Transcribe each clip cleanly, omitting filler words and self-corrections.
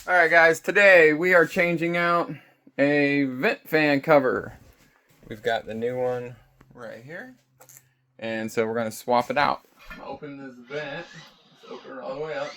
Alright guys, today we are changing out a vent fan cover. We've got the new one right here. And so we're going to swap it out. I'm going to open this vent. Just open it all the way up.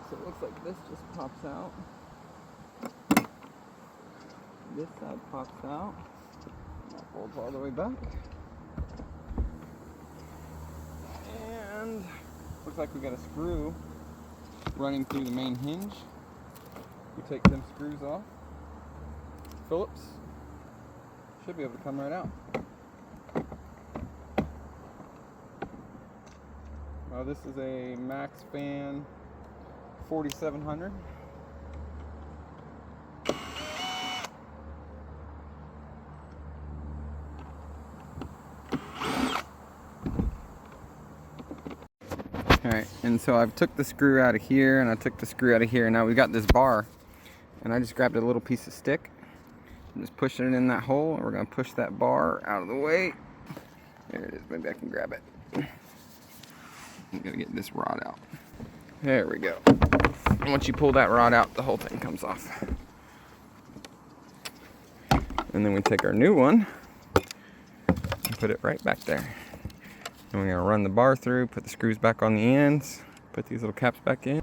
So it looks like this just pops out. This side pops out. That folds all the way back. And looks like we got a screw running through the main hinge. We take them screws off. Phillips should be able to come right out. This is a MaxxFan 4700. Alright, and so I've took the screw out of here and I took the screw out of here. Now we've got this bar, and I just grabbed a little piece of stick and just pushing it in that hole, and we're going to push that bar out of the way. There it is, maybe I can grab it. I'm going to get this rod out. There we go. And once you pull that rod out, the whole thing comes off. And then we take our new one and put it right back there. And we're going to run the bar through, put the screws back on the ends, put these little caps back in.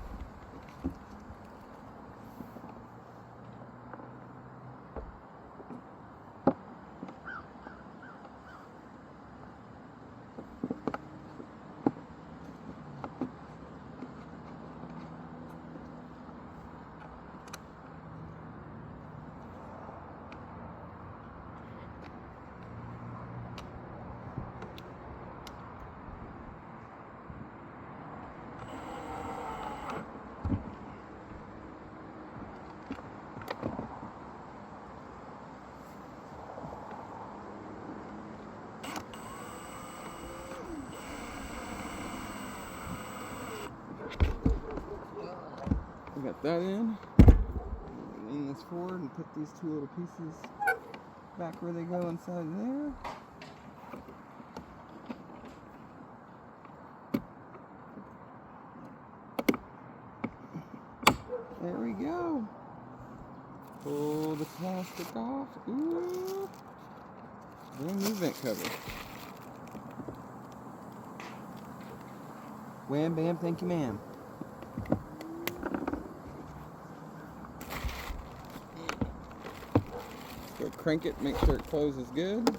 We got that in. Lean this forward and put these two little pieces back where they go inside there. There we go. Pull the plastic off. Ooh. Brand new vent cover. Wham bam, thank you ma'am. Go crank it, make sure it closes good.